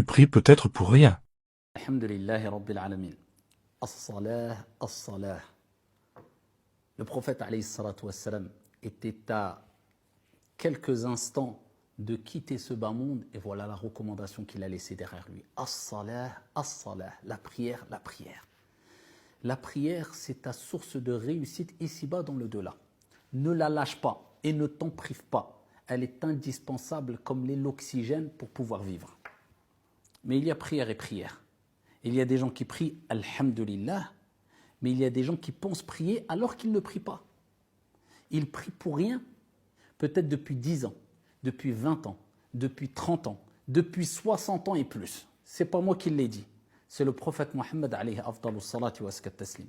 Tu pries peut-être pour rien. Alhamdulillahi Rabbil Alamin. As-salah, as-salah. Le prophète alayhi salatu wassalam était à quelques instants de quitter ce bas monde et voilà la recommandation qu'il a laissée derrière lui. As-salah, as-salah. La prière, la prière. La prière, c'est ta source de réussite ici-bas dans le delà. Ne la lâche pas et ne t'en prive pas. Elle est indispensable comme l'est l'oxygène pour pouvoir vivre. Mais il y a prière et prière. Il y a des gens qui prient Alhamdulillah, mais il y a des gens qui pensent prier alors qu'ils ne prient pas. Ils prient pour rien, peut-être depuis 10 ans, depuis 20 ans, depuis 30 ans, depuis 60 ans et plus. Ce n'est pas moi qui l'ai dit. C'est le prophète Mohammed alayhi afdalus salati wa taslim.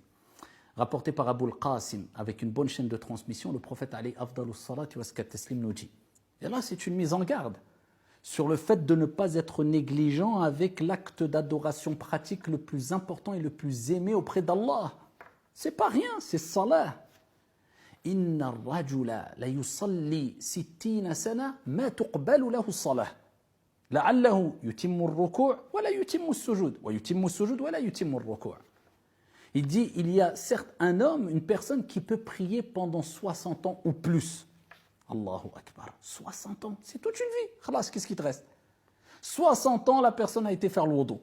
Rapporté par Abu al-Qasim avec une bonne chaîne de transmission, le prophète alayhi afdalus salati wa taslim nous dit. Et là, c'est une mise en garde sur le fait de ne pas être négligent avec l'acte d'adoration pratique le plus important et le plus aimé auprès d'Allah. C'est pas rien, c'est salah. Inna ar-rajula la yusalli 60 sana ma tuqbalu lahu salah. La'allahu yutimmu ar-ruku' wa la yutimmu as-sujud wa yutimmu as-sujud wa la yutimmu ar-ruku'. Il dit il y a certes un homme, une personne qui peut prier pendant 60 ans ou plus. Allahu Akbar. 60 ans, c'est toute une vie. Khalas, qu'est-ce qui te reste? 60 ans, la personne a été faire le wudu.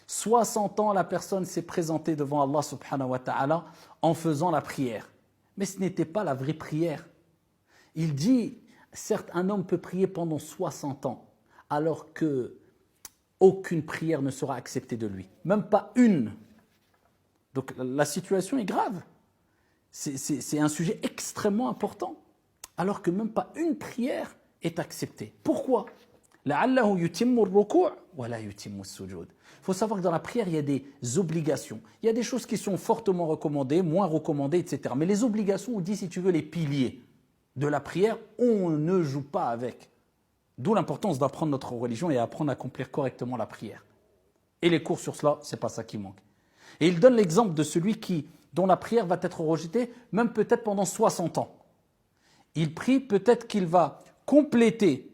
60 ans, la personne s'est présentée devant Allah subhanahu wa ta'ala en faisant la prière. Mais ce n'était pas la vraie prière. Il dit, certes, un homme peut prier pendant 60 ans, alors que aucune prière ne sera acceptée de lui. Même pas une. Donc la situation est grave. C'est un sujet extrêmement important. Alors que même pas une prière est acceptée. Pourquoi? Il faut savoir que dans la prière, il y a des obligations. Il y a des choses qui sont fortement recommandées, moins recommandées, etc. Mais les obligations, on dit, si tu veux, les piliers de la prière, on ne joue pas avec. D'où l'importance d'apprendre notre religion et apprendre à accomplir correctement la prière. Et les cours sur cela, ce n'est pas ça qui manque. Et il donne l'exemple de celui dont la prière va être rejetée, même peut-être pendant 60 ans. Il prie, peut-être qu'il va compléter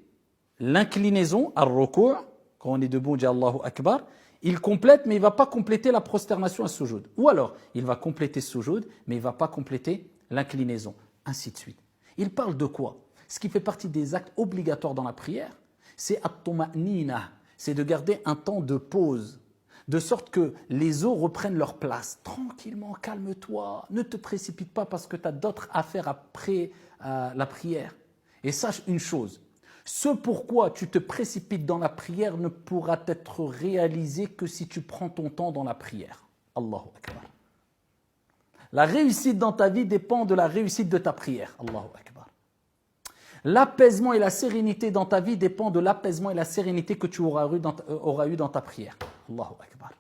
l'inclinaison, ar-ruku', quand on est debout, on dit Allahu Akbar. Il complète, mais il ne va pas compléter la prosternation à sujoud. Ou alors, il va compléter sujoud, mais il ne va pas compléter l'inclinaison, ainsi de suite. Il parle de quoi? Ce qui fait partie des actes obligatoires dans la prière, c'est at-tuma'nina, c'est de garder un temps de pause, de sorte que les os reprennent leur place. Tranquillement, calme-toi, ne te précipite pas parce que tu as d'autres affaires après la prière. Et sache une chose, ce pourquoi tu te précipites dans la prière ne pourra être réalisé que si tu prends ton temps dans la prière. Allahu Akbar. La réussite dans ta vie dépend de la réussite de ta prière. Allahu Akbar. L'apaisement et la sérénité dans ta vie dépend de l'apaisement et la sérénité que tu auras eu dans ta prière. Allahu Akbar.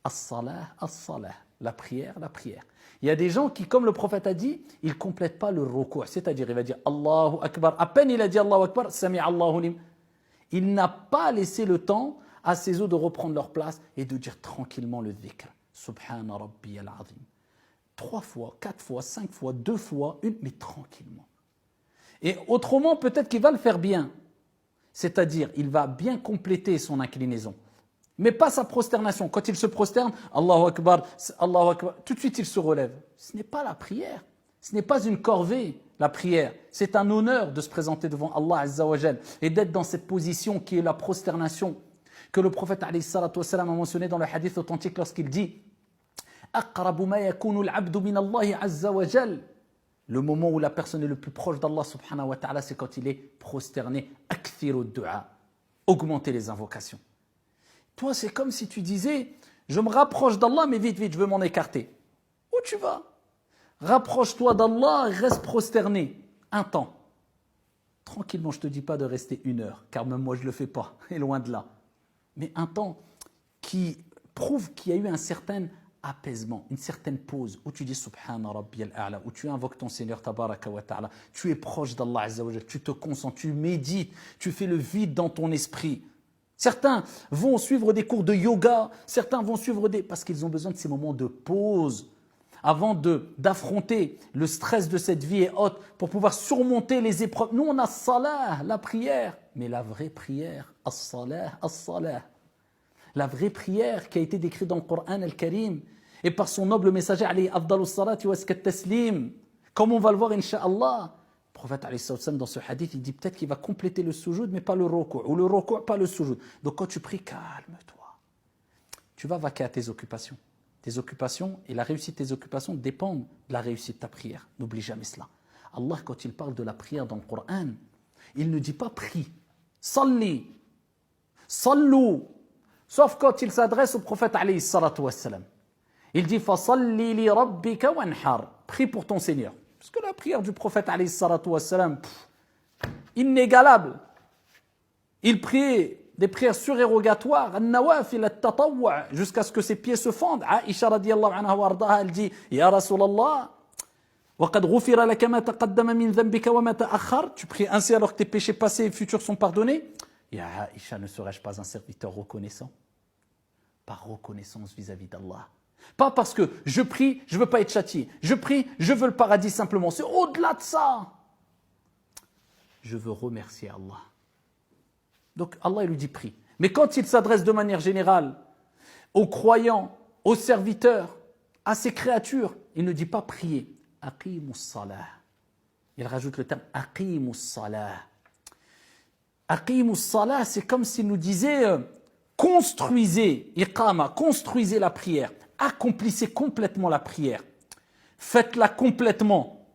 As-salah, as-salah. La prière, la prière. Il y a des gens qui, comme le prophète a dit, ils ne complètent pas le ruku'. C'est-à-dire, il va dire Allahu Akbar. À peine il a dit Allahu Akbar, Sami Allahu lim. Il n'a pas laissé le temps à ses os de reprendre leur place et de dire tranquillement le dhikr. Subhana Rabbi al-Azim. 3 fois, 4 fois, 5 fois, 2 fois, une, mais tranquillement. Et autrement, peut-être qu'il va le faire bien. C'est-à-dire, il va bien compléter son inclinaison. Mais pas sa prosternation. Quand il se prosterne, Allahu Akbar, tout de suite il se relève. Ce n'est pas la prière. Ce n'est pas une corvée, la prière. C'est un honneur de se présenter devant Allah Azza wa Jal et d'être dans cette position qui est la prosternation que le prophète alayhi salatu wa salam a mentionné dans le hadith authentique lorsqu'il dit Aqrabu ma yakunu al-abdu min Allah Azza wa Jal. Le moment où la personne est le plus proche d'Allah subhanahu wa ta'ala, c'est quand il est prosterné. Akthiru du'a. Augmenter les invocations. Toi, c'est comme si tu disais, je me rapproche d'Allah, mais vite, vite, je veux m'en écarter. Où tu vas? Rapproche-toi d'Allah, reste prosterné. Un temps. Tranquillement, je ne te dis pas de rester 1 heure, car même moi, je ne le fais pas, et loin de là. Mais un temps qui prouve qu'il y a eu un certain apaisement, une certaine pause, où tu dis Subhana Rabbi al-A'la, où tu invoques ton Seigneur Tabaraka wa Ta'ala, tu es proche d'Allah Azza wa Jal, tu te concentres, tu médites, tu fais le vide dans ton esprit. Certains vont suivre des cours de yoga, certains vont suivre parce qu'ils ont besoin de ces moments de pause. avant d'affronter le stress de cette vie et autres, pour pouvoir surmonter les épreuves. Nous, on a salah, la prière. Mais la vraie prière, as-salah, as-salah. La vraie prière qui a été décrite dans le Coran al-Karim et par son noble messager, alayhi afdalus salati wa askat taslim. Comme on va le voir, incha'Allah. Le prophète, alayhi sallam, dans ce hadith, il dit peut-être qu'il va compléter le sujoud, mais pas le ruku', ou le ruku', pas le sujoud. Donc quand tu pries, calme-toi. Tu vas vaquer à tes occupations. Tes occupations et la réussite de tes occupations dépendent de la réussite de ta prière. N'oublie jamais cela. Allah, quand il parle de la prière dans le Coran, il ne dit pas prie. Salli. Sallou. Sauf quand il s'adresse au prophète alayhi salatu wassalam. Il dit fasalli li rabbika wanhar. Prie pour ton Seigneur. Parce que la prière du prophète alayhi salatu wassalam, inégalable. Il priait des prières surérogatoires, an-nawafil at-tatawwu', jusqu'à ce que ses pieds se fendent. Aïcha radiyallahu anha wa ardaha, elle dit ya Rasulallah, wa qad ghufira laka ma taqaddama min dhanbika wa ma ta'akhkhar. Tu pries ainsi alors que tes péchés passés et futurs sont pardonnés. Ya Aïcha, ne serais-je pas un serviteur reconnaissant? Par reconnaissance vis-à-vis d'Allah. Pas parce que je prie, je ne veux pas être châtié. Je prie, je veux le paradis simplement. C'est au-delà de ça. Je veux remercier Allah. Donc Allah il lui dit prie. Mais quand il s'adresse de manière générale aux croyants, aux serviteurs, à ses créatures, il ne dit pas prier. Aqimus salah. Il rajoute le terme aqimus salah. Aqimus salah, c'est comme s'il nous disait construisez, iqama, construisez la prière. Accomplissez complètement la prière. Faites-la complètement.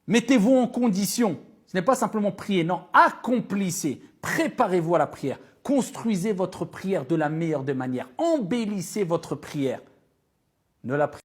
Mettez-vous en condition. Ce n'est pas simplement prier, non, accomplissez. Préparez-vous à la prière. Construisez votre prière de la meilleure des manières. Embellissez votre prière. Ne la priez